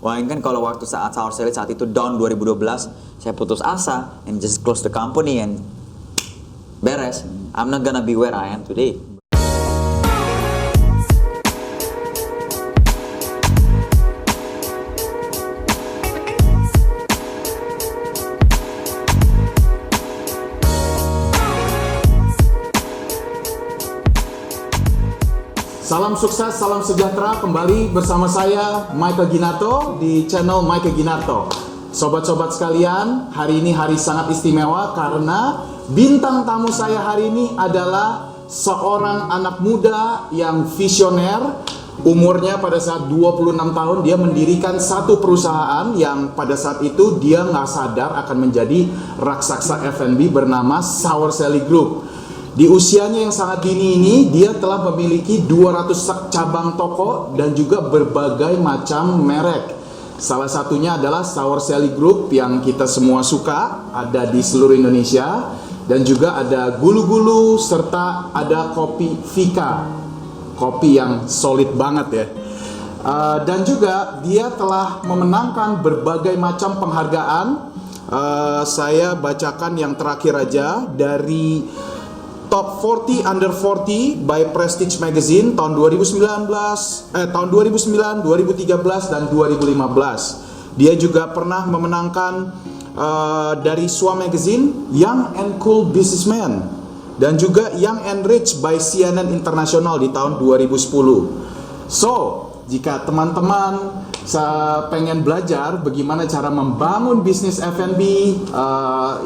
Wah, ini kan kalau waktu saat Sour Sally saat itu down 2012, saya putus asa and just close the company and beres. I'm not gonna be where I am today. Salam sukses, salam sejahtera, kembali bersama saya Michael Ginarto di channel Michael Ginarto. Sobat-sobat sekalian, hari ini hari sangat istimewa karena bintang tamu saya hari ini adalah seorang anak muda yang visioner. Umurnya pada saat 26 tahun dia mendirikan satu perusahaan yang pada saat itu dia nggak sadar akan menjadi raksasa F&B bernama Sour Sally Group. Di usianya yang sangat dini ini, dia telah memiliki 200 cabang toko dan juga berbagai macam merek. Salah satunya adalah Sour Sally Group yang kita semua suka, ada di seluruh Indonesia. Dan juga ada gulu-gulu serta ada kopi Vika, kopi yang solid banget ya. Dan juga dia telah memenangkan berbagai macam penghargaan. Saya bacakan yang terakhir aja dari Top 40 Under 40 by Prestige Magazine tahun 2009, 2013 dan 2015. Dia juga pernah memenangkan dari SWA Magazine Young and Cool Businessman dan juga Young and Rich by CNN International di tahun 2010. So, jika teman-teman pengen belajar bagaimana cara membangun bisnis F&B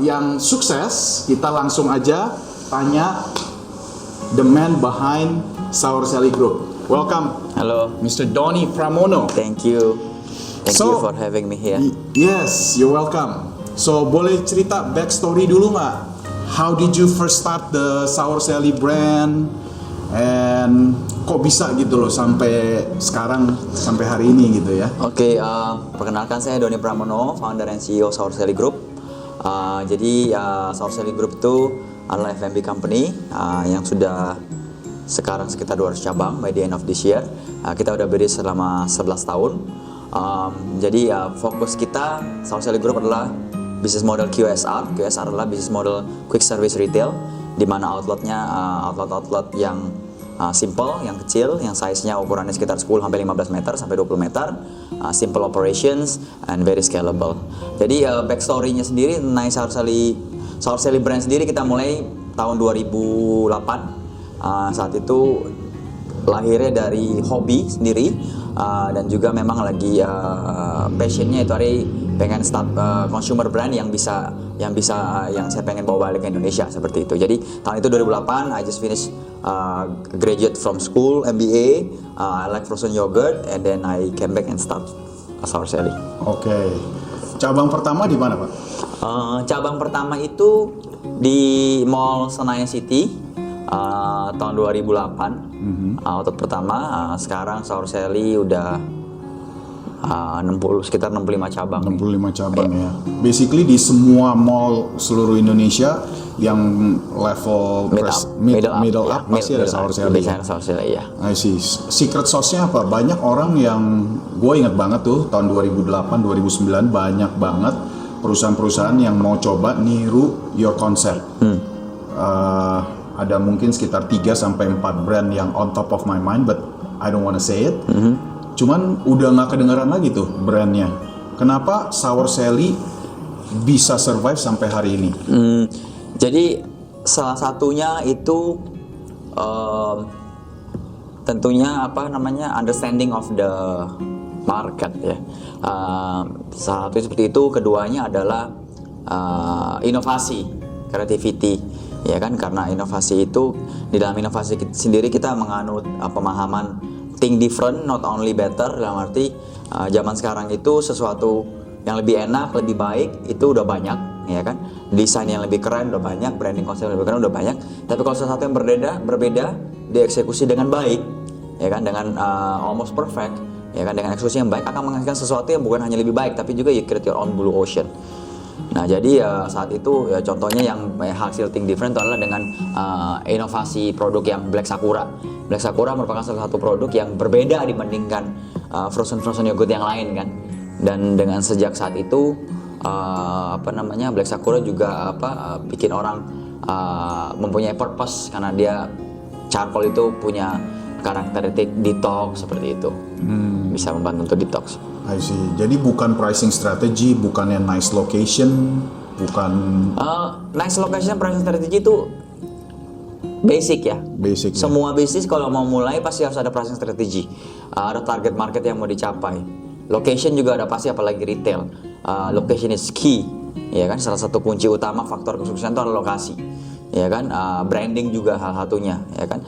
yang sukses, kita langsung aja tanya the man behind Sour Sally Group. Welcome. Halo. Mr. Donny Pramono. Thank you. Thank you for having me here. Yes, you're welcome. So, boleh cerita backstory dulu nggak? How did you first start the Sour Sally brand? And kok bisa gitu loh sampai sekarang, sampai hari ini gitu ya? Oke, perkenalkan saya Donny Pramono, founder and CEO Sour Sally Group. Jadi Sour Sally Group itu adalah F&B company yang sudah sekarang sekitar 200 cabang by the end of this year. Kita udah berdiri selama 11 tahun. Jadi fokus kita Sour Sally Group adalah business model QSR. QSR adalah business model quick service retail, di mana outletnya outlet yang simple, yang kecil, yang size-nya ukurannya sekitar 10 sampai 15 meter sampai 20 meter, simple operations and very scalable. Jadi backstory-nya sendiri tentang Sour Sally brand sendiri kita mulai tahun 2008. Saat itu lahirnya dari hobi sendiri dan juga memang lagi passionnya itu hari pengen start consumer brand yang saya pengen bawa balik ke Indonesia seperti itu. Jadi tahun itu 2008 I just finished graduate from school MBA. I like frozen yogurt and then I came back and start Sour Sally. Oke. Cabang pertama di mana, Pak? Cabang pertama itu di Mall Senayan City tahun 2008. Outlet pertama. Sekarang Sour Sally udah sekitar 65 cabang. 65 cabang ya. Basically di semua mall seluruh Indonesia yang level middle up pasti ada Sour Sally. Sour Sally ya. I see. Secret sauce-nya apa? Banyak orang yang gue inget banget tuh tahun 2008, 2009 banyak banget perusahaan-perusahaan yang mau coba niru your concept. Ada mungkin sekitar 3 sampai 4 brand yang on top of my mind, but I don't wanna say it. Cuman udah nggak kedengaran lagi tuh brandnya. Kenapa Sour Sally bisa survive sampai hari ini? Jadi salah satunya itu tentunya understanding of the market ya. Salah satu seperti itu. Keduanya adalah inovasi, creativity ya kan, karena inovasi itu di dalam inovasi sendiri kita menganut pemahaman think different not only better, dalam arti zaman sekarang itu sesuatu yang lebih enak, lebih baik itu udah banyak ya kan, desain yang lebih keren udah banyak, branding konsep yang lebih keren udah banyak, tapi kalau sesuatu yang berbeda dieksekusi dengan baik ya kan, dengan almost perfect ya kan, dengan eksekusi yang baik akan menghasilkan sesuatu yang bukan hanya lebih baik tapi juga you create your own blue ocean. Nah jadi saat itu ya, contohnya yang hasil think different itu adalah dengan inovasi produk yang Black Sakura. Black Sakura merupakan salah satu produk yang berbeda dibandingkan frozen yogurt yang lain kan. Dan dengan sejak saat itu Black Sakura juga bikin orang mempunyai purpose karena dia charcoal itu punya karakteristik detox seperti itu. Bisa membantu untuk detox. I see. Jadi bukan pricing strategy, bukan yang nice location, bukan Nice location pricing strategy itu basic ya. basic. Semua bisnis kalau mau mulai pasti harus ada pricing strategi. Ada target market yang mau dicapai. Location juga ada pasti, apalagi retail. Location is key, ya kan? Salah satu kunci utama faktor kesuksesan itu adalah lokasi, ya kan? Branding juga hal satunya, ya kan?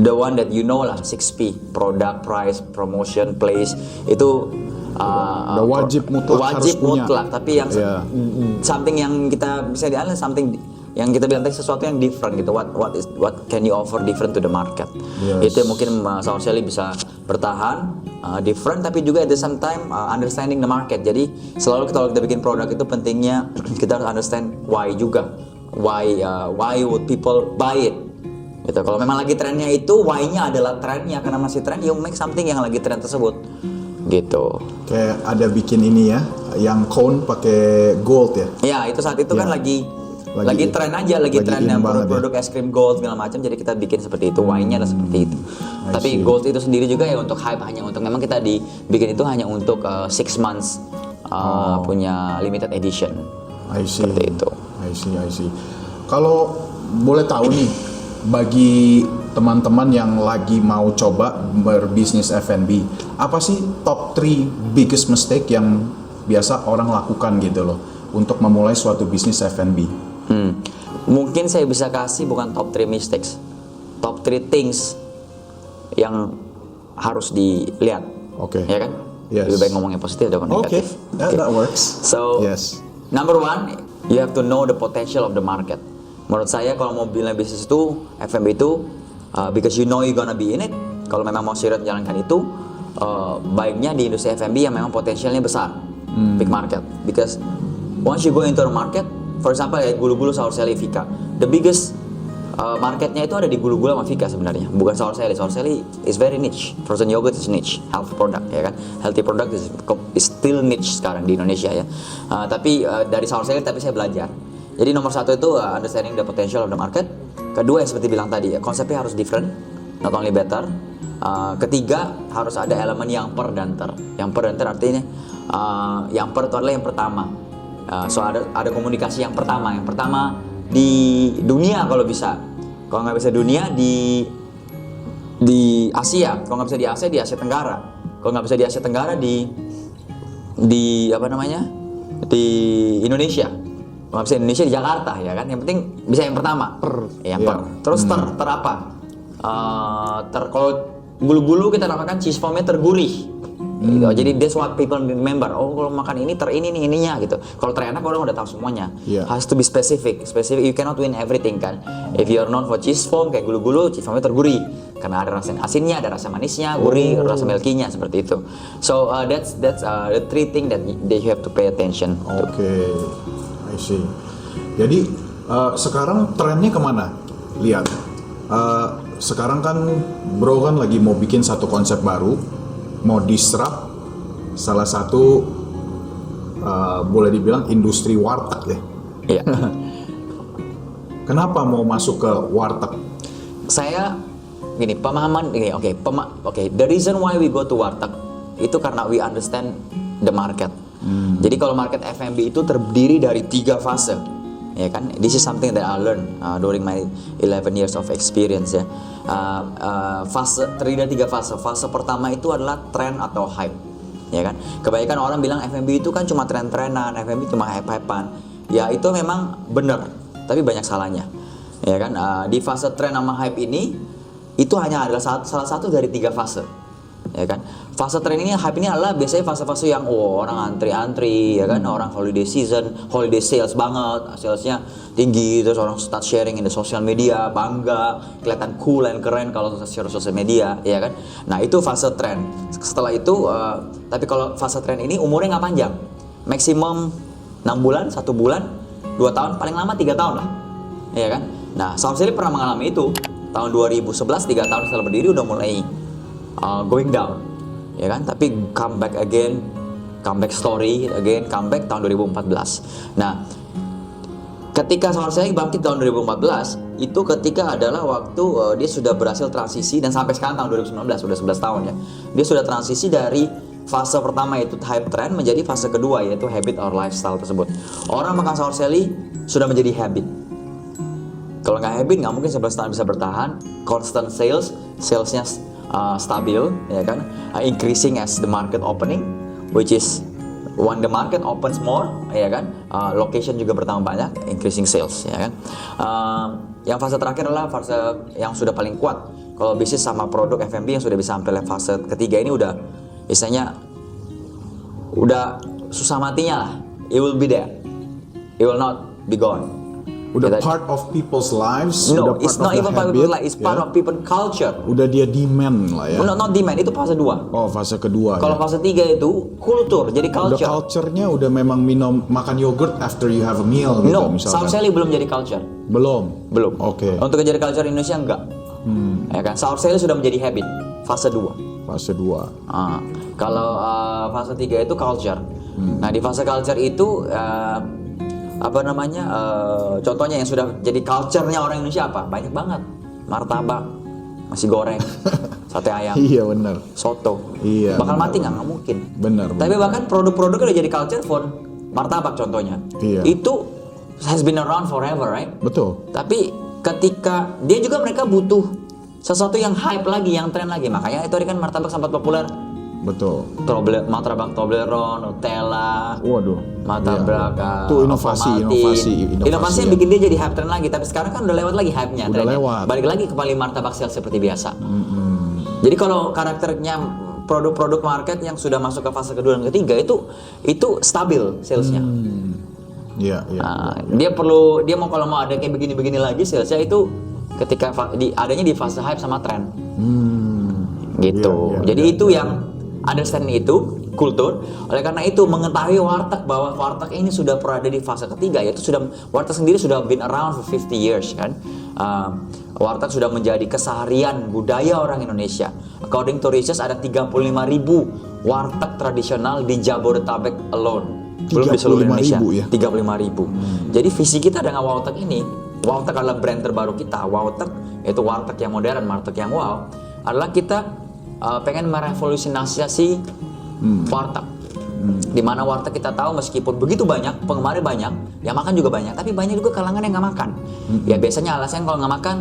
The one that you know lah, 6P, product, price, promotion, place, itu udah wajib mutlak harus punya. Tapi yang something yang kita bisa dianalisa, something yang kita bilang tadi, sesuatu yang different gitu. What can you offer different to the market? Itu yang mungkin Saur Sally bisa bertahan different, tapi juga at the same time understanding the market. Jadi selalu kalau kita bikin produk itu pentingnya kita harus understand why juga. Why would people buy it? Gitu. Kalau memang lagi trennya itu, why-nya adalah trennya, karena masih tren, you make something yang lagi tren tersebut. Gitu. Kayak ada bikin ini ya, yang cone pakai gold ya. Ya, itu saat itu kan lagi tren aja, lagi trennya produk es krim gold segala macam, jadi kita bikin seperti itu, wine-nya adalah seperti itu. Tapi gold itu sendiri juga ya untuk hype, hanya untuk memang kita dibikin itu hanya untuk 6 months punya limited edition. I see. Seperti itu. I see. Kalau boleh tahu nih, bagi teman-teman yang lagi mau coba berbisnis F&B, apa sih top 3 biggest mistake yang biasa orang lakukan gitu loh untuk memulai suatu bisnis F&B? Mungkin saya bisa kasih bukan top 3 mistakes, top 3 things yang harus dilihat. Oke. Ya kan? Yes. Lebih baik ngomongnya positif daripada negatif. That works. So, yes. Number 1, you have to know the potential of the market. Menurut saya kalau mau bilang bisnis itu, F&B itu, because you know you're gonna be in it. Kalau memang mau serius menjalankan itu, baiknya di industri F&B yang memang potensialnya besar, big market. Because once you go into the market, for example ya gulu-gulu Saur Sally Vika, the biggest marketnya itu ada di gulu-gulu sama Vika sebenarnya, bukan Saur Sally. Saur Sally is very niche, frozen yogurt is niche, health product ya kan, healthy product is still niche sekarang di Indonesia ya. Tapi dari Saur Sally saya belajar. Jadi nomor 1 itu understanding the potential of the market. Kedua yang seperti bilang tadi ya, konsepnya harus different, not only better. Ketiga harus ada elemen yang per dan ter. Yang per dan ter artinya yang per itu adalah yang pertama. So ada komunikasi yang pertama. Yang pertama di dunia kalau bisa. Kalau nggak bisa dunia di Asia. Kalau nggak bisa di Asia, di Asia Tenggara. Kalau nggak bisa di Asia Tenggara di di Indonesia. Kalau nggak bisa di Indonesia di Jakarta ya kan. Yang penting bisa yang pertama. Per. Terus ter apa? Kalau gulu-gulu kita namakan cheese foamnya tergurih. Gitu. Jadi that's what people remember. Oh, kalau makan ini ini nih ininya gitu. Kalau terenak orang udah tahu semuanya. Has to be specific. You cannot win everything kan. If you're known for cheese foam kayak gulu-gulu, cheese foamnya tergurih. Karena ada rasa asinnya, ada rasa manisnya, gurih, rasa milky-nya seperti itu. So that's the 3 thing that you have to pay attention. Okay. I see. Jadi sekarang trennya kemana? Lihat. Sekarang kan bro kan lagi mau bikin satu konsep baru, mau disrupt salah satu boleh dibilang industri warteg ya. Iya. Kenapa mau masuk ke warteg? Saya gini, pemahaman ini the reason why we go to warteg itu karena we understand the market. Jadi kalau market F&B itu terdiri dari 3 fase. Ya kan, this is something that I learned during my 11 years of experience ya. Terdiri dari 3 fase. Fase pertama itu adalah trend atau hype, ya kan. Kebanyakan orang bilang F&B itu kan cuma tren-trenan, F&B cuma hype-hypean. Ya itu memang benar, tapi banyak salahnya, ya kan. Di fase trend sama hype ini itu hanya adalah salah satu dari 3 fase. Ya kan, fase tren ini, hype ini adalah biasanya fase-fase yang orang antri-antri ya kan, orang holiday season, holiday sales banget, salesnya tinggi, terus orang start sharing in the social media, bangga, kelihatan cool dan keren kalau share social media ya kan. Nah itu fase tren. Setelah itu tapi kalau fase tren ini umurnya nggak panjang, maksimum 6 bulan, 1 bulan, 2 tahun, paling lama 3 tahun lah ya kan. Nah Saur Sally pernah mengalami itu tahun 2011, 3 tahun setelah berdiri udah mulai going down, ya kan? Tapi come back again comeback story, again comeback tahun 2014. Nah, ketika Sourcely bangkit tahun 2014, itu ketika adalah waktu dia sudah berhasil transisi, dan sampai sekarang tahun 2019, sudah 11 tahun ya. Dia sudah transisi dari fase pertama itu hype trend menjadi fase kedua yaitu habit or lifestyle tersebut. Orang makan Sourcely sudah menjadi habit. Kalau nggak habit nggak mungkin 11 tahun bisa bertahan. Constant salesnya stabil, ya kan? Increasing as the market opening, which is when the market opens more, ya kan? Location juga bertambah banyak, increasing sales, ya kan? Yang fase terakhir adalah fase yang sudah paling kuat. Kalau bisnis sama produk F&B yang sudah bisa sampai fase ketiga ini udah, istilahnya udah susah matinya lah. It will be there, it will not be gone. Udah Kita, part of people's lives. no, udah it's part not of even the part of habit, people's life, it's part ya. of people culture. Udah dia demand lah ya. Not demand, itu fase 2. Oh, fase kedua. Kalau ya. fase 3 itu kultur, jadi Udah culture. culture-nya udah memang makan yogurt after you have a meal gitu No, misalkan. Sourcely belum jadi culture. Belum. Belum. Oke. Untuk jadi culture Indonesia enggak. Ya kan? Sourcely sudah menjadi habit, fase 2. Fase 2. Kalau fase 3 itu culture. Nah, di fase culture itu contohnya yang sudah jadi culture-nya orang Indonesia apa? Banyak banget. Martabak, nasi goreng, sate ayam, Iya benar. soto. Iya, Bakal benar, mati nggak? Nggak mungkin. Benar. Tapi bahkan produk-produk udah jadi culture phone. Martabak contohnya. Iya. Itu has been around forever, right? Betul. Tapi ketika dia juga mereka butuh sesuatu yang hype lagi, yang tren lagi. Makanya itu tadi kan martabak sempat populer. Betul. Martabak Toblerone, Nutella, Waduh. martabak Itu inovasi yang ya. bikin dia jadi hype tren lagi. Tapi sekarang kan udah lewat lagi hype-nya. Udah trennya. lewat. Balik lagi kembali martabak sales seperti biasa. Jadi kalau karakternya produk-produk market yang sudah masuk ke fase kedua dan ketiga itu stabil salesnya. Iya, iya. Dia mau kalau mau ada kayak begini-begini lagi salesnya itu ketika adanya di fase hype sama tren. Gitu. Iya, Jadi iya, itu yang understand itu kultur. Oleh karena itu mengetahui warteg bahwa warteg ini sudah berada di fase ketiga, yaitu warteg sendiri sudah been around for 50 years kan. Warteg sudah menjadi keseharian budaya orang Indonesia. According to research ada 35.000 warteg tradisional di Jabodetabek alone. Belum di seluruh Indonesia. 35.000. Jadi visi kita dengan warteg ini, warteg adalah brand terbaru kita. Warteg yaitu warteg yang modern, warteg yang wow, adalah kita pengen merevolusionisasi warteg. Di mana warteg kita tahu meskipun begitu banyak, penggemarnya banyak, yang makan juga banyak, tapi banyak juga kalangan yang nggak makan. Ya biasanya alasan kalau nggak makan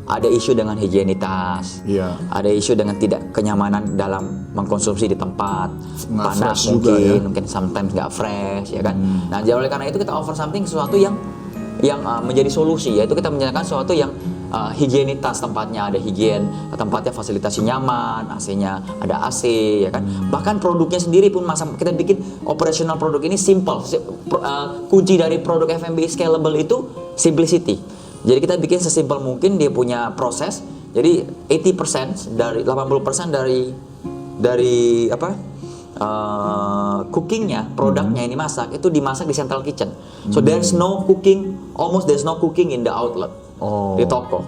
ada isu dengan higienitas, ada isu dengan tidak kenyamanan dalam mengkonsumsi di tempat, panas mungkin sometimes nggak fresh, ya kan. Nah, jadi oleh karena itu kita offer something sesuatu yang menjadi solusi, yaitu kita menyediakan sesuatu yang higienitas tempatnya ada higien, tempatnya fasilitasi nyaman, AC-nya ada AC, ya kan. Bahkan produknya sendiri pun kita bikin operational produk ini simple. Kunci dari produk F&B scalable itu simplicity. Jadi kita bikin sesimpel mungkin, dia punya proses. Jadi 80% dari 80% dari cookingnya, produknya ini masak itu dimasak di central kitchen. So there's no cooking in the outlet. Di toko.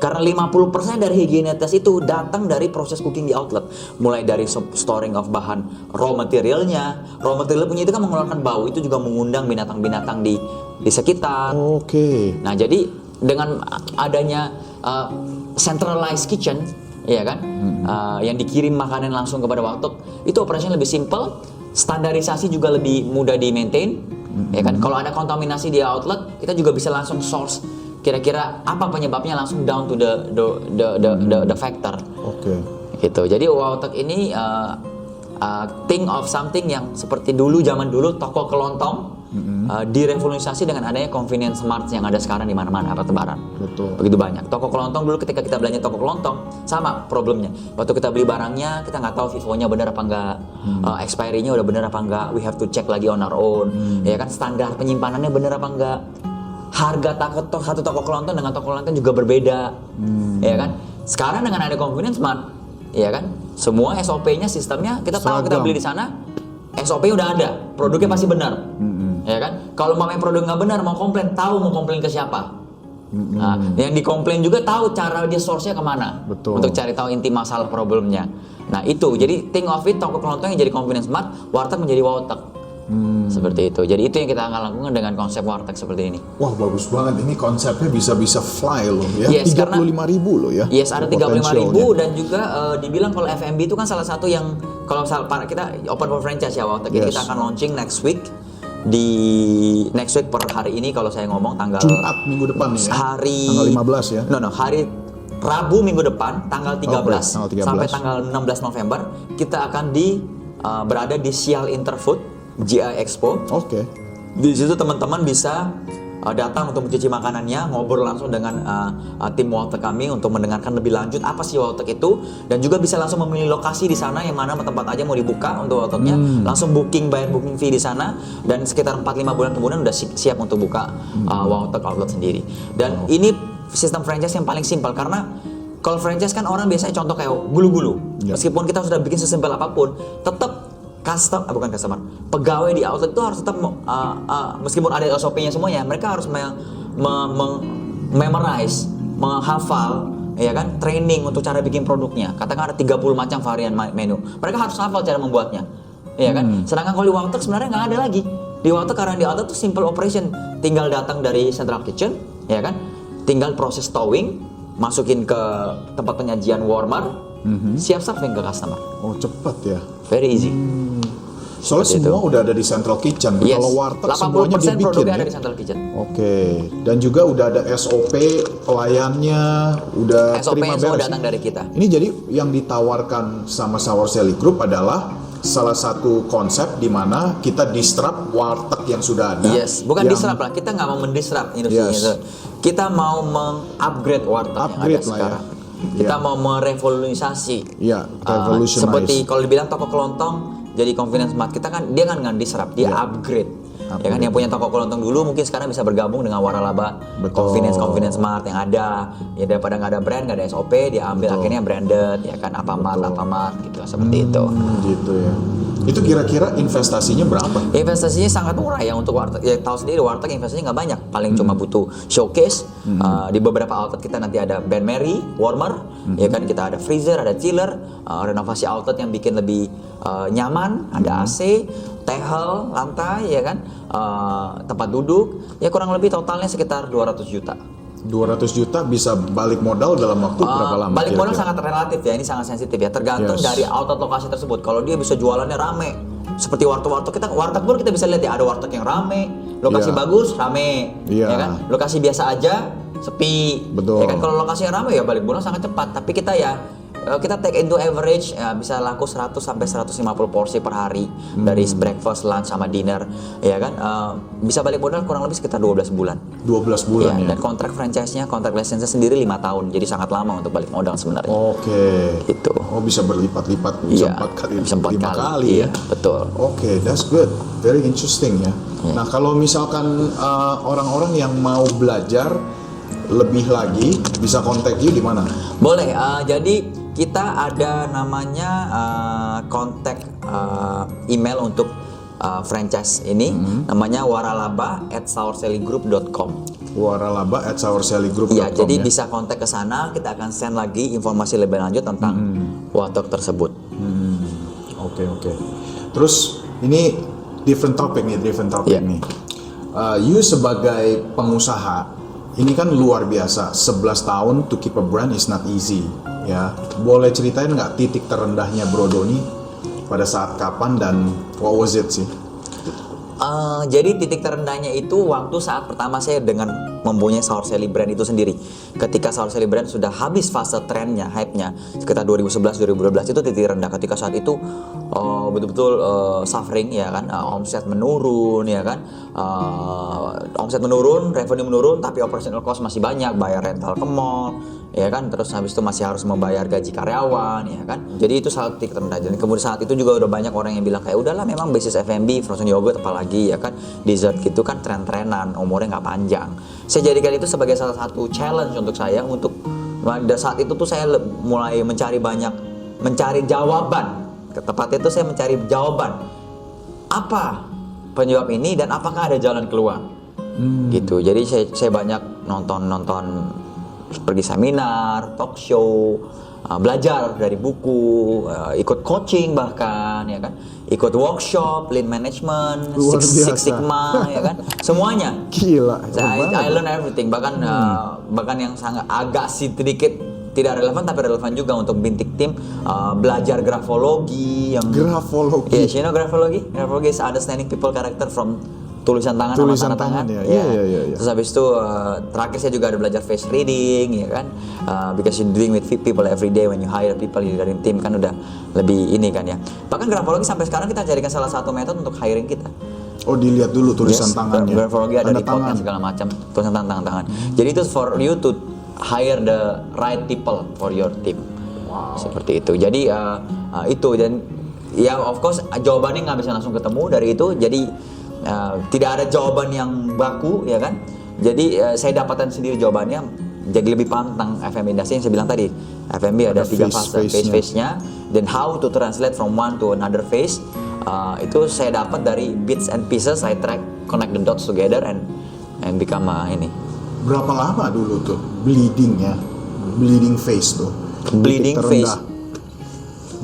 Karena 50% dari higienitas itu datang dari proses cooking di outlet. Mulai dari storing of bahan raw materialnya. Raw material punya itu kan mengeluarkan bau, itu juga mengundang binatang-binatang di sekitar. Nah, jadi dengan adanya centralized kitchen, ya kan, yang dikirim makanan langsung kepada warteg, itu operasinya lebih simple, standarisasi juga lebih mudah di maintain, ya kan. Kalau ada kontaminasi di outlet, kita juga bisa langsung source kira-kira apa penyebabnya, langsung down to the factor. Gitu. Jadi warteg ini think of something yang seperti zaman dulu toko kelontong, direvolusi dengan adanya convenience mart yang ada sekarang di mana-mana pertebaran. Begitu banyak. Toko kelontong dulu ketika kita belanja toko kelontong sama problemnya. Waktu kita beli barangnya kita nggak tahu vivonya benar apa enggak, expiry-nya udah benar apa enggak, we have to check lagi on our own. Ya kan, standar penyimpanannya benar apa enggak. Harga satu toko kelontong dengan toko kelontong juga berbeda. Ya kan? Sekarang dengan ada convenience mart, ya kan? Semua SOP-nya, sistemnya kita tahu, kita beli di sana, SOP udah ada, produknya pasti benar. Ya kan? Kalau mamanya produk nggak benar, mau komplain, tahu mau komplain ke siapa. Nah, yang dikomplain juga tahu cara dia source-nya kemana. Untuk cari tahu inti masalah problemnya. Nah itu, jadi think of it, toko kelontong yang jadi convenience mart, warteg menjadi warteg. Seperti itu. Jadi itu yang kita akan lakukan dengan konsep warteg seperti ini. Wah bagus banget, ini konsepnya bisa fly loh ya. Yes, 35.000 loh ya. Yes, ada 35.000 potensialnya. dan juga dibilang kalau F&B itu kan salah satu yang kalau para kita open for franchise ya warteg. Jadi Yes. kita akan launching next week per hari ini kalau saya ngomong tanggal Jumat minggu depan nih ya. Tanggal 15 ya. Hari Rabu minggu depan tanggal 13, tanggal 13. sampai tanggal 16 November kita akan berada di Sial Interfood GI Expo. Oke. Di situ teman-teman bisa datang untuk mencuci makanannya, ngobrol langsung dengan tim warteg kami untuk mendengarkan lebih lanjut apa sih warteg itu, dan juga bisa langsung memilih lokasi di sana yang mana tempat aja mau dibuka untuk wartegnya, langsung bayar booking fee di sana, dan sekitar 4-5 bulan kemudian udah siap untuk buka warteg outlet sendiri. Dan ini sistem franchise yang paling simpel karena kalau franchise kan orang biasanya contoh kayak gulu-gulu. Ya. Meskipun kita sudah bikin sesimpel apapun, tetap pegawai di outlet itu harus tetap meskipun ada SOP-nya semuanya, mereka harus memorize, menghafal, ya kan, training untuk cara bikin produknya. Katakan ada 30 macam varian menu, mereka harus hafal cara membuatnya, ya kan. Sedangkan kalau di warteg sebenarnya nggak ada lagi. Di warteg karena di outlet itu simple operation, tinggal datang dari central kitchen, ya kan, tinggal proses stowing, masukin ke tempat penyajian warmer, siap serving ke customer. Oh cepat ya. Very easy. Soalnya Seperti semua itu. udah ada di central kitchen. Yes. Kalau warteg 80% semuanya dibikin produknya ya. ada di central kitchen. Oke. Dan juga udah ada SOP pelayannya, udah SOP terima yang semua beres. datang dari kita. Ini jadi yang ditawarkan sama Sour Sally Group adalah salah satu konsep di mana kita disrupt warteg yang sudah ada. Yes, bukan yang disrupt lah. Kita nggak mau mendisrupt industrinya Yes. itu. Kita mau meng-upgrade warteg yang ada Upgrade lah ya. sekarang. Kita Ya. mau merevolusi. Iya, revolutionize. Seperti kalau dibilang toko kelontong jadi convenience mart, kita kan dia kan nggak disrupt, dia Iya. upgrade. Ya kan, yang punya toko kelontong dulu mungkin sekarang bisa bergabung dengan Waralaba Betul. convenience mart yang ada. Ya daripada nggak ada brand, nggak ada SOP, dia ambil akhirnya branded, ya kan, Alfamart gitu, seperti itu. Gitu ya. Itu kira-kira investasinya berapa? Investasinya sangat murah ya untuk warteg. Ya tahu sendiri warteg investasinya nggak banyak, paling cuma butuh showcase. Di beberapa outlet kita nanti ada Ben Mary warmer, ya kan, kita ada freezer, ada chiller, renovasi outlet yang bikin lebih nyaman, ada AC, tehel, lantai, ya kan, tempat duduk. Ya kurang lebih totalnya sekitar 200 juta. 200 juta bisa balik modal dalam waktu berapa lama? Balik modal kira-kira? sangat relatif ya, ini sangat sensitif ya, tergantung Yes. dari outlet lokasi tersebut. Kalau dia bisa jualannya rame, seperti warteg pun kita bisa lihat ya, ada warteg yang rame, lokasi Iya. bagus, rame, Iya. ya kan, lokasi biasa aja, sepi, Betul. ya kan. Kalau lokasi yang rame ya balik modal sangat cepat, tapi kita take into average ya, bisa laku 100 sampai 150 porsi per hari dari breakfast, lunch sama dinner, ya kan. Bisa balik modal kurang lebih sekitar 12 bulan. 12 bulan ya. Dan kontrak franchise-nya, kontrak lisensinya sendiri 5 tahun. Jadi sangat lama untuk balik modal sebenarnya. Oke. Gitu. Oh bisa berlipat-lipat, bisa Iya, 4 kali, bisa 4 5 kali. kali Iya, ya. betul. Oke, that's good. Very interesting ya. Iya. Nah, kalau misalkan orang-orang yang mau belajar lebih lagi bisa kontak you di mana? Boleh, jadi kita ada namanya kontak email untuk franchise ini, namanya waralaba@sourcellygroup.com. waralaba@sourcellygroup.com Iya, jadi ya. bisa kontak ke sana, kita akan send lagi informasi lebih lanjut tentang warteg tersebut. Oke. Terus ini different topic Iya. nih. You sebagai pengusaha ini kan luar biasa. 11 tahun to keep a brand is not easy. Ya, boleh ceritain nggak titik terendahnya Bro Doni pada saat kapan dan what was it sih? Jadi titik terendahnya itu waktu saat pertama saya dengan mempunyai Sour Sally brand itu sendiri. Ketika Sour Sally brand sudah habis fase trennya, hype-nya sekitar 2011-2012 itu titik rendah. Ketika saat itu betul-betul suffering, ya kan, omset menurun, ya kan, omset menurun, revenue menurun, tapi operational cost masih banyak, bayar rental ke mall, ya kan, terus habis itu masih harus membayar gaji karyawan, ya kan. Jadi itu saat titik terendah. Dan kemudian saat itu juga udah banyak orang yang bilang kayak udahlah, memang bisnis F&B, frozen yogurt apalagi, ya kan, dessert gitu kan tren-trenan, umurnya nggak panjang. Saya jadikan itu sebagai salah satu challenge untuk saya, untuk pada saat itu tuh saya mulai mencari jawaban. Tepatnya itu saya mencari jawaban apa penyebab ini dan apakah ada jalan keluar. Gitu. Jadi saya banyak nonton pergi seminar, talk show, belajar dari buku, ikut coaching bahkan ya kan, ikut workshop, lean management, Luar Six biasa. Sigma ya kan, semuanya. Gila. I learn everything, bahkan yang sangat agak sedikit tidak relevan tapi relevan juga untuk bintik tim, belajar grafologi yang Grafologi. Yes, you know grafologi? Grafologi is understanding people character from tulisan tangan Tulisan sama tanda tangan. tangan, ya. Iya. Terus habis itu terakhir saya juga ada belajar face reading ya kan. Because you doing with people every day, when you hire people dari tim kan udah lebih ini kan ya. Bahkan grafologi sampai sekarang kita jadikan salah satu metode untuk hiring kita. Oh, dilihat dulu tulisan tangannya. Grafologi ada Tanda reportnya tangan. segala macam, tulisan tangan. Jadi itu for you to hire the right people for your team. Wow. Seperti itu. Jadi itu, dan ya of course jawabannya nggak bisa langsung ketemu dari itu. Jadi tidak ada jawaban yang baku ya kan. Jadi saya dapatkan sendiri jawabannya. Jadi lebih paham tentang FMB industry yang saya bilang tadi. FMB ada 3 fase, phase-nya, dan how to translate from one to another phase. Itu saya dapat dari bits and pieces. I connect the dots together and become ini. Berapa lama dulu tuh bleeding phase tuh? Bleeding Titik phase. terendah.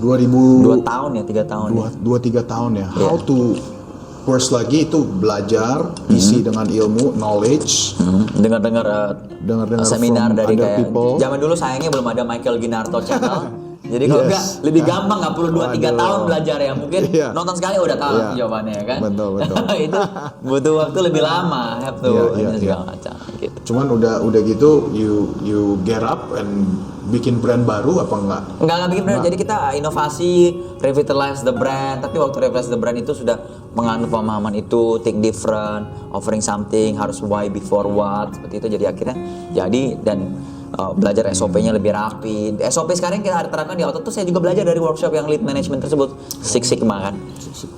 2000 2 tahun ya, 3 tahun ya. 2-3 tahun ya. Iya. How to first lagi itu belajar, isi dengan ilmu, knowledge, Dengar-dengar dengar-dengar seminar from dari other kayak people. zaman dulu sayangnya belum ada Michael Ginarto channel. Jadi kalau Yes. enggak lebih gampang, nggak perlu 2-3 Waduh. tahun belajar ya, mungkin Iya. nonton sekali udah tahu Iya. jawabannya ya kan. Betul. Itu butuh waktu lebih lama, have to Iya. ini segala macam gitu. Cuman udah gitu you get up and bikin brand baru apa enggak? Enggak bikin brand. Jadi kita inovasi, revitalize the brand. Tapi waktu revitalize the brand itu sudah menganut pemahaman itu, think different, offering something, harus why before what, seperti itu. Jadi akhirnya dan belajar SOP-nya lebih rapi. SOP sekarang kita terapkan di Auto tuh saya juga belajar dari workshop yang lead management tersebut, Six Sigma kan.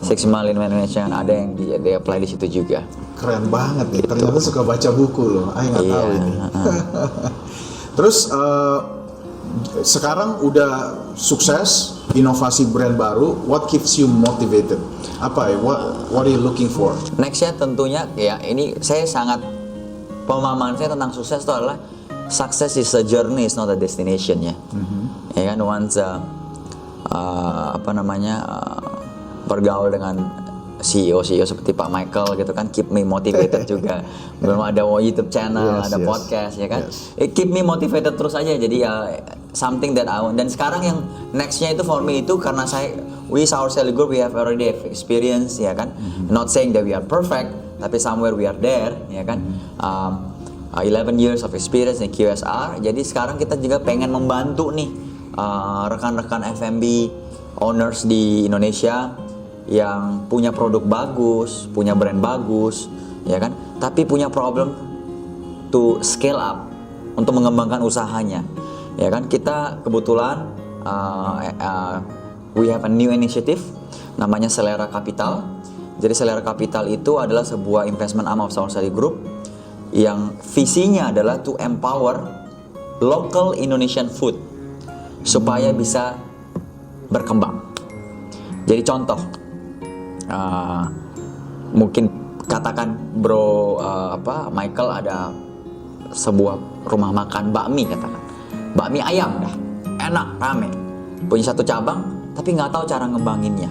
Six Sigma lead management ada yang di apply di situ juga. Keren banget nih. Ternyata suka baca buku loh. Ayo nggak Iya, tahu ini. Terus sekarang udah sukses, inovasi brand baru. What keeps you motivated? Apa ya? What are you looking for? Nextnya tentunya ya ini saya sangat pemahaman saya tentang sukses itu adalah success is a journey, is not a destination ya. Ya kan, once bergaul dengan CEO seperti Pak Michael gitu kan, keep me motivated juga. Belum ada YouTube channel, Yes, ada yes. podcast ya kan. Yes. Keep me motivated terus aja. Jadi something that I want. Dan sekarang yang nextnya itu for me itu karena we Saur Sally Group, we have already have experience ya kan. Not saying that we are perfect, tapi somewhere we are there ya kan. 11 years of experience in QSR. Jadi sekarang kita juga pengen membantu nih rekan-rekan F&B owners di Indonesia yang punya produk bagus, punya brand bagus, ya kan? Tapi punya problem to scale up untuk mengembangkan usahanya, ya kan? Kita kebetulan we have a new initiative namanya Selera Capital. Jadi Selera Capital itu adalah sebuah investment arm of Saur Sally Group yang visinya adalah to empower local Indonesian food supaya bisa berkembang. Jadi contoh, mungkin katakan Michael ada sebuah rumah makan bakmi, katakan bakmi ayam dah, enak, rame, punya 1 cabang, tapi nggak tahu cara ngembanginnya,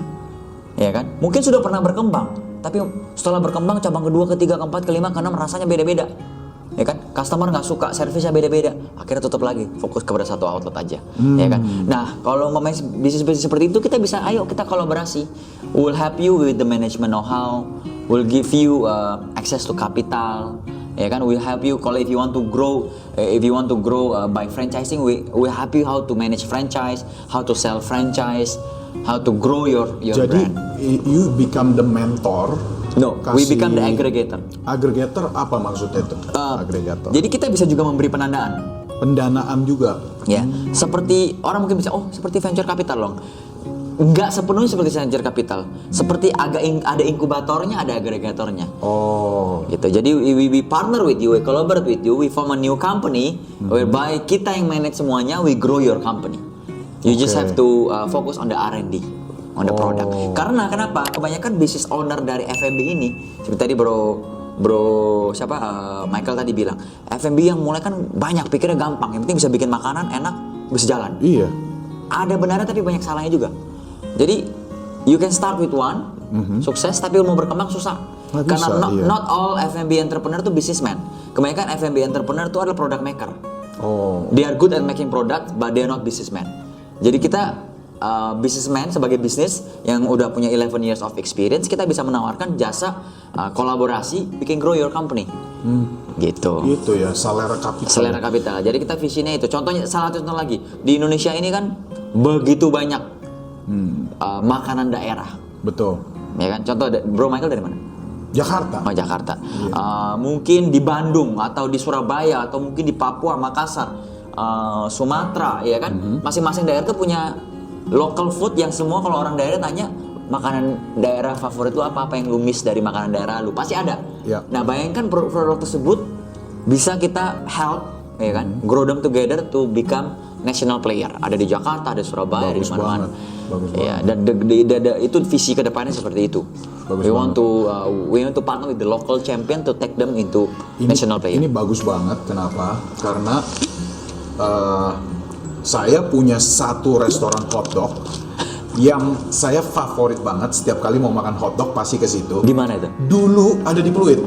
ya kan? Mungkin sudah pernah berkembang, tapi setelah berkembang cabang kedua, ketiga, keempat, kelima, keenam rasanya beda-beda, ya kan? Customer nggak suka, servisnya beda-beda, akhirnya tutup lagi, fokus kepada 1 outlet aja, ya kan? Nah, kalau memang bisnis seperti itu kita bisa, ayo kita kolaborasi, we'll help you with the management know-how, we'll give you access to capital, ya kan? We'll help you kalau if you want to grow, by franchising, we help you how to manage franchise, how to sell franchise, how to grow your Jadi brand. you become the mentor. No, we become the aggregator. Aggregator apa maksudnya itu? Aggregator. Jadi kita bisa juga memberi pendanaan. Pendanaan juga. Ya, seperti orang mungkin bisa, seperti venture capital loh. Enggak sepenuhnya seperti venture capital. Seperti ada inkubatornya, ada agregatornya. Oh. Gitu. Jadi we partner with you, we collaborate with you, we form a new company whereby kita yang manage semuanya, we grow your company. You just have to focus on the R&D, on the product. Karena kenapa? Kebanyakan business owner dari F&B ini, seperti tadi Bro Bro siapa Michael tadi bilang F&B yang mulai kan banyak pikirnya gampang, yang penting bisa bikin makanan enak bisa jalan. Iya. Ada benarnya tapi banyak salahnya juga. Jadi you can start with one sukses tapi mau berkembang susah. Nggak Karena bisa, iya. not all F&B entrepreneur tuh businessman. Kebanyakan F&B entrepreneur tuh adalah product maker. Oh. They are good at making product, but they are not businessman. Jadi kita businessman sebagai bisnis yang udah punya 11 years of experience, kita bisa menawarkan jasa kolaborasi bikin grow your company. Gitu. Gitu ya, selera kapital. Selera kapital. Jadi kita visinya itu. Contohnya salah satu contoh lagi di Indonesia ini kan begitu banyak makanan daerah. Betul. Ya kan? Contoh Bro Michael dari mana? Jakarta. Oh Jakarta. Mungkin di Bandung atau di Surabaya atau mungkin di Papua, Makassar, Sumatera, ya kan? Masing-masing daerah tuh punya local food yang semua kalau orang daerah tanya makanan daerah favorit lu apa yang lu miss dari makanan daerah lu pasti ada. Ya. Nah bayangkan produk tersebut bisa kita help, ya kan? Grow them together to become national player. Ada di Jakarta, ada di Surabaya, Bagus di mana-mana. Bagus Ya, dan itu visi kedepannya seperti itu. Bagus we want to partner with the local champion to take them into national player. Ini bagus banget. Kenapa? Karena saya punya satu restoran hotdog yang saya favorit banget. Setiap kali mau makan hotdog pasti ke situ. Di mana itu? Dulu ada di Pluit.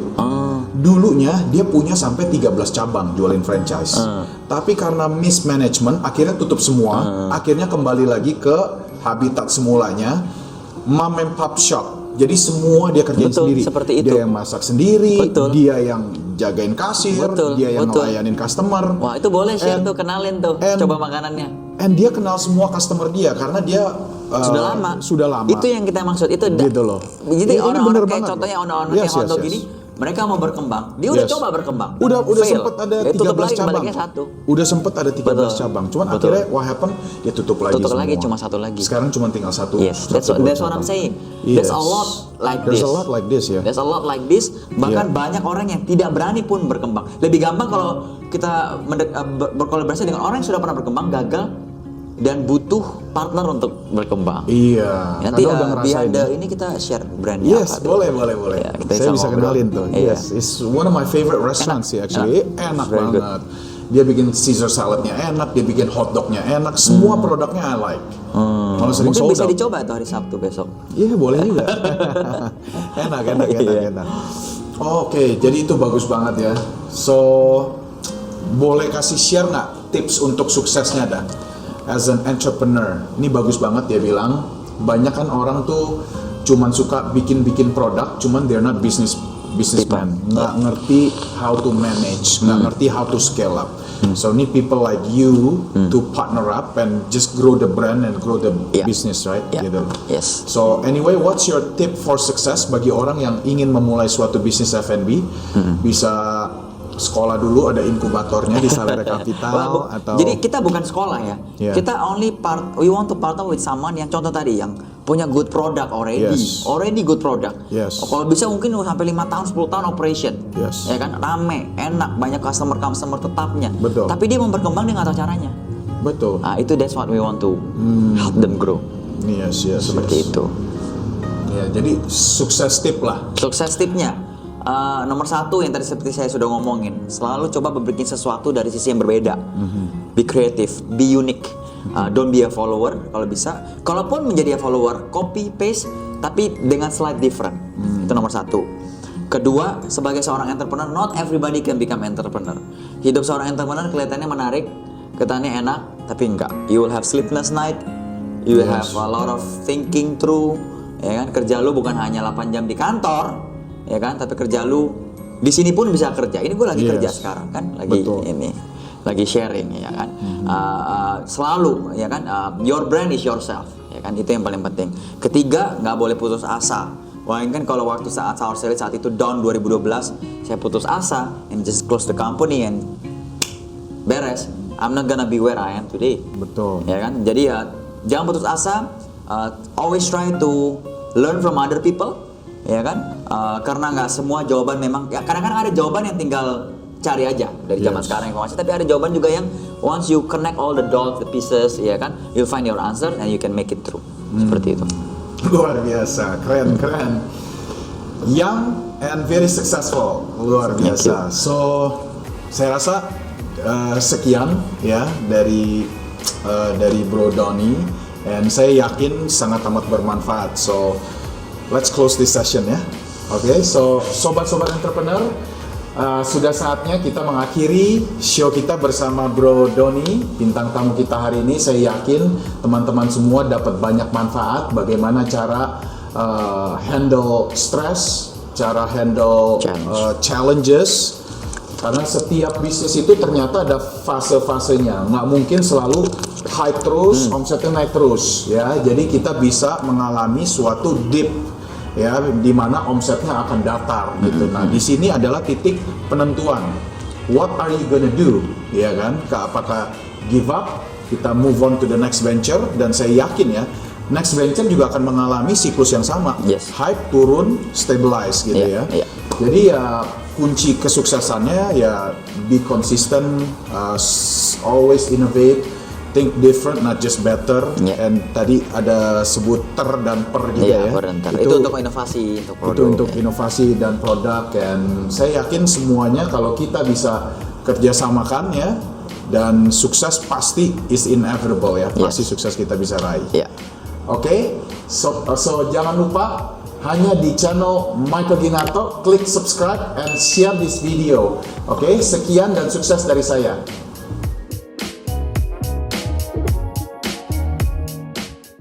Dulunya dia punya sampai 13 cabang jualin franchise. Tapi karena mismanagement akhirnya tutup semua. Akhirnya kembali lagi ke habitat semulanya, mom and pop shop. Jadi semua dia kerjain Betul, sendiri. seperti itu. Dia yang masak sendiri, Betul. dia yang jagain kasir, Betul, dia yang betul. ngelayanin customer. Wah itu boleh share tuh, kenalin tuh, coba makanannya. And dia kenal semua customer dia karena dia Sudah lama. Itu yang kita maksud itu. Gitu loh. Jadi Ini orang-orang bener kayak banget contohnya loh. orang-orang Yes, kayak hotdog yes, gini, yes. mereka mau berkembang. Dia udah Yes. coba berkembang. Udah Fail. sempet ada Ya, tutup 13 lagi, cabang. baliknya satu. Udah sempet ada 13 Betul. cabang. Cuman Betul. akhirnya what happened? Dia tutup lagi Tutup semua. lagi, cuma satu lagi. Sekarang cuma tinggal satu. Yes, that's dua what I'm cabang. saying. Yes. There's a lot like There's this. a lot like this ya. There's a lot like this. Bahkan Yeah. banyak orang yang tidak berani pun berkembang. Lebih gampang kalau kita berkolaborasi dengan orang yang sudah pernah berkembang, gagal, dan butuh partner untuk berkembang. Iya. Nanti karena udah ngerasain. ini kita share brandnya Yes, apa tuh. boleh. Ya, kita Saya bisa ngobrol. kenalin tuh. Iya. Yes, it's one of my favorite restaurants sih actually. Enak Very banget. Dia bikin Caesar saladnya enak, dia bikin hotdognya enak, semua produknya I like. Kalau sering Mungkin sold bisa out. dicoba tuh hari Sabtu besok. Iya boleh juga. enak. Iya. Oke, jadi itu bagus banget ya. So, boleh kasih share nggak tips untuk suksesnya dah? As an entrepreneur, ini bagus banget dia bilang. Banyak kan orang tuh cuman suka bikin produk, cuman they're not businessman, nggak ngerti how to manage, nggak ngerti how to scale up. So need people like you to partner up and just grow the brand and grow the Yeah. business, right? Yeah. Gitu. Yes. So anyway, what's your tip for success bagi orang yang ingin memulai suatu bisnis F&B? Bisa sekolah dulu, ada inkubatornya di Salera Capital atau Jadi kita bukan sekolah ya. Yeah. Kita we want to partner with someone yang contoh tadi yang punya good product already good product. Yes. Kalau bisa mungkin sampai 5 tahun 10 tahun operation. Yes. Ya kan, rame, enak, banyak customer tetapnya. Betul. Tapi dia mau berkembang, dia nggak tahu caranya. betul. Nah, itu that's what we want to help them grow. Yes. Seperti itu. Ya, jadi sukses tip lah. Sukses tipnya, nomor satu yang tadi seperti saya sudah ngomongin, selalu coba bikin sesuatu dari sisi yang berbeda. Be creative, be unique. Don't be a follower kalau bisa. Kalaupun menjadi a follower, copy paste tapi dengan slight different. Itu nomor satu. Kedua, sebagai seorang entrepreneur, not everybody can become entrepreneur. Hidup seorang entrepreneur kelihatannya menarik, kelihatannya enak, tapi enggak. You will have sleepless night, you will have a lot of thinking through. Ya kan, kerja lu bukan hanya 8 jam di kantor, ya kan, tapi kerja lu di sini pun bisa kerja. Ini gue lagi kerja sekarang kan, lagi Betul. lagi sharing, ya kan. Selalu, ya kan, your brand is yourself, ya kan, itu yang paling penting. Ketiga, nggak boleh putus asa. Wah, ini kan kalau waktu saat Sour Salad saat itu down 2012, saya putus asa and just close the company and beres. I'm not gonna be where I am today. Betul. Ya kan, jadi ya jangan putus asa. Always try to learn from other people, ya kan, karena nggak semua jawaban memang, ya kadang-kadang ada jawaban yang tinggal cari aja dari zaman sekarang informasi, tapi ada jawaban juga yang once you connect all the dots, the pieces, ya kan, you'll find your answer and you can make it through. Seperti itu. Luar biasa, keren. Young and very successful, luar biasa. So saya rasa sekian ya dari Bro Doni, and saya yakin sangat amat bermanfaat. So let's close this session ya. Oke, so sobat-sobat entrepreneur, sudah saatnya kita mengakhiri show kita bersama Bro Doni, bintang tamu kita hari ini. Saya yakin teman-teman semua dapat banyak manfaat bagaimana cara handle stress, cara handle challenges. Karena setiap bisnis itu ternyata ada fase-fasenya, nggak mungkin selalu high terus, omsetnya naik terus ya. Jadi kita bisa mengalami suatu dip ya, di mana omsetnya akan datar gitu. Nah, di sini adalah titik penentuan. What are you gonna do? Ya kan? Apakah give up? Kita move on to the next venture, dan saya yakin ya, next venture juga akan mengalami siklus yang sama. Yes. Hype, turun, stabilize gitu ya. Jadi ya kunci kesuksesannya ya be consistent, always innovate, think different, not just better. And tadi ada sebut ter dan per juga ya. Itu untuk inovasi, untuk produk. Itu untuk inovasi dan produk, dan saya yakin semuanya kalau kita bisa kerjasamakan ya, dan sukses pasti is inevitable ya. Pasti sukses kita bisa raih. Oke, so jangan lupa hanya di channel Michael Ginarto, klik subscribe and share this video. Oke, sekian dan sukses dari saya.